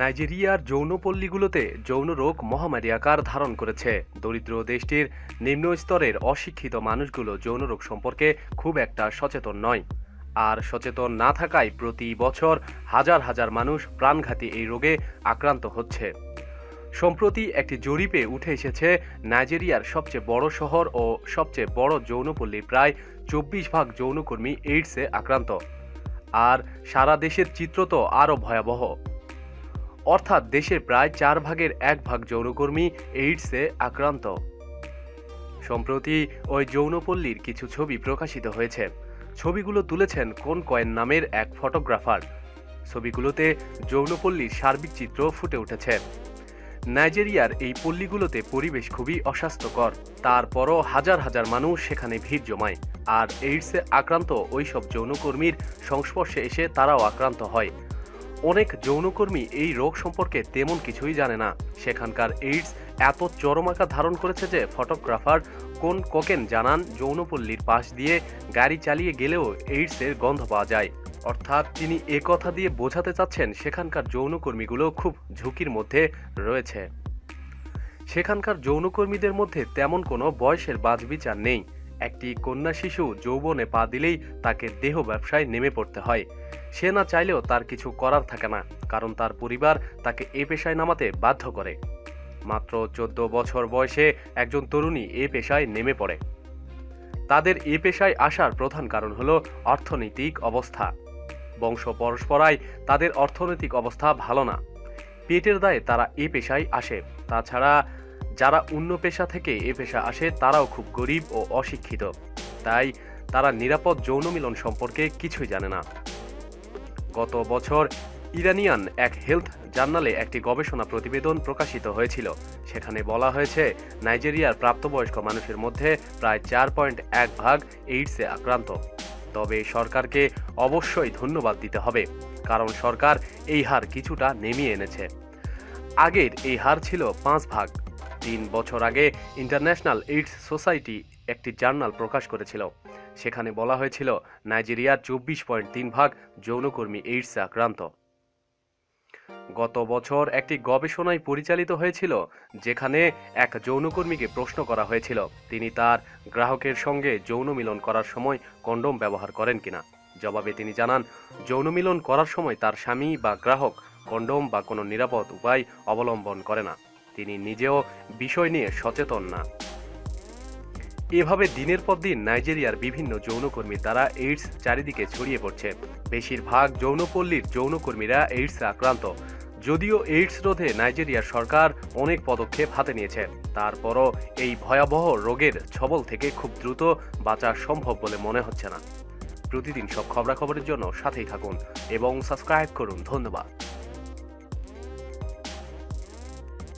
নাইজেরিয়ার যৌনপল্লীগুলোতে যৌন রোগ মহামারী আকার ধারণ করেছে। দরিদ্র দেশটির নিম্ন স্তরের অশিক্ষিত মানুষগুলো যৌন রোগ সম্পর্কে খুব একটা সচেতন নয়। আর সচেতন না থাকায় প্রতি বছর হাজার হাজার মানুষ প্রাণঘাতী এই রোগে আক্রান্ত হচ্ছে। সম্প্রতি একটি জরিপে উঠে এসেছে নাইজেরিয়ার সবচেয়ে বড় শহর ও সবচেয়ে বড় যৌনপল্লীর প্রায় 24 ভাগ যৌনকর্মী এইডসে আক্রান্ত। আর সারা দেশের চিত্র তো আরও ভয়াবহ। অর্থাৎ দেশের প্রায় 1/4 যৌনকর্মী এইডসে আক্রান্ত। সম্প্রতি ওই যৌনপল্লীর কিছু ছবি প্রকাশিত হয়েছে। ছবিগুলো তুলেছেন কোন নামের এক ফটোগ্রাফার। ছবিগুলোতে যৌনপল্লীর সার্বিক চিত্র ফুটে উঠেছে। নাইজেরিয়ার এই পল্লীগুলোতে পরিবেশ খুবই অস্বাস্থ্যকর, তারপরও হাজার হাজার মানুষ সেখানে ভিড় জমায়। আর এইডসে আক্রান্ত ওইসব যৌনকর্মীর সংস্পর্শে এসে তারাও আক্রান্ত হয়। অনেক যৌনকর্মী এই রোগ সম্পর্কে তেমন কিছুই জানে না। সেখানকার এইডস এত চরম আকার ধারণ করেছে যে ফটোগ্রাফার কোকেন জানান, যৌনপল্লীর পাশ দিয়ে গাড়ি চালিয়ে গেলেও এইডসের গন্ধ পাওয়া যায়। অর্থাৎ তিনি একথা দিয়ে বোঝাতে চাচ্ছেন সেখানকার যৌনকর্মীগুলো খুব ঝুঁকির মধ্যে রয়েছে। সেখানকার যৌনকর্মীদের মধ্যে তেমন কোনো বয়সের বাছবিচার নেই। একটি কন্যা শিশু যৌবনে পা দিলেই তাকে দেহ ব্যবসায় নেমে পড়তে হয়। সে না চাইলেও তার কিছু করার থাকে না, কারণ তার পরিবার তাকে এ পেশায় নামাতে বাধ্য করে। মাত্র 14 বছর বয়সে একজন তরুণী এ পেশায় নেমে পড়ে। তাদের এ পেশায় আসার প্রধান কারণ হলো অর্থনৈতিক অবস্থা। বংশ পরম্পরায় তাদের অর্থনৈতিক অবস্থা ভালো না। পেটের দায়ে তারা এ পেশায় আসে। তাছাড়া যারা অন্য পেশা থেকে এ পেশা আসে তারাও খুব গরিব ও অশিক্ষিত, তাই তারা নিরাপদ যৌন মিলন সম্পর্কে কিছুই জানে না। গত বছর ইরানিয়ান এক হেলথ জার্নালে একটি গবেষণা প্রতিবেদন প্রকাশিত হয়েছিল। সেখানে বলা হয়েছে নাইজেরিয়ার প্রাপ্তবয়স্ক মানুষের মধ্যে প্রায় 4.1 ভাগ এইডসে আক্রান্ত। তবে সরকারকে অবশ্যই ধন্যবাদ দিতে হবে, কারণ সরকার এই হার কিছুটা নামিয়ে এনেছে। আগের এই হার ছিল 5 ভাগ। 3 বছর আগে ইন্টারন্যাশনাল এইডস সোসাইটি একটি জার্নাল প্রকাশ করেছিল। সেখানে বলা হয়েছিল নাইজেরিয়ার 24.3 ভাগ যৌনকর্মী এইডসে আক্রান্ত। গত বছর একটি গবেষণায় পরিচালিত হয়েছিল, যেখানে এক যৌনকর্মীকে প্রশ্ন করা হয়েছিল তিনি তার গ্রাহকের সঙ্গে যৌন মিলন করার সময় কন্ডোম ব্যবহার করেন কিনা। জবাবে তিনি জানান, যৌন মিলন করার সময় তার স্বামী বা গ্রাহক কন্ডোম বা কোনো নিরাপদ উপায় অবলম্বন করে না। তিনি নিজেও বিষয় নিয়ে সচেতন না। এভাবে দিনের পর দিন নাইজেরিয়ার বিভিন্ন যৌনকর্মীর দ্বারা এইডস চারিদিকে ছড়িয়ে পড়ছে। বেশিরভাগ যৌনপল্লীর যৌনকর্মীরা এইডসে আক্রান্ত। যদিও এইডস রোধে নাইজেরিয়ার সরকার অনেক পদক্ষেপ হাতে নিয়েছে, তারপরও এই ভয়াবহ রোগের ছবল থেকে খুব দ্রুত বাঁচা সম্ভব বলে মনে হচ্ছে না। প্রতিদিন সব খবরাখবরের জন্য সাথেই থাকুন এবং সাবস্ক্রাইব করুন। ধন্যবাদ।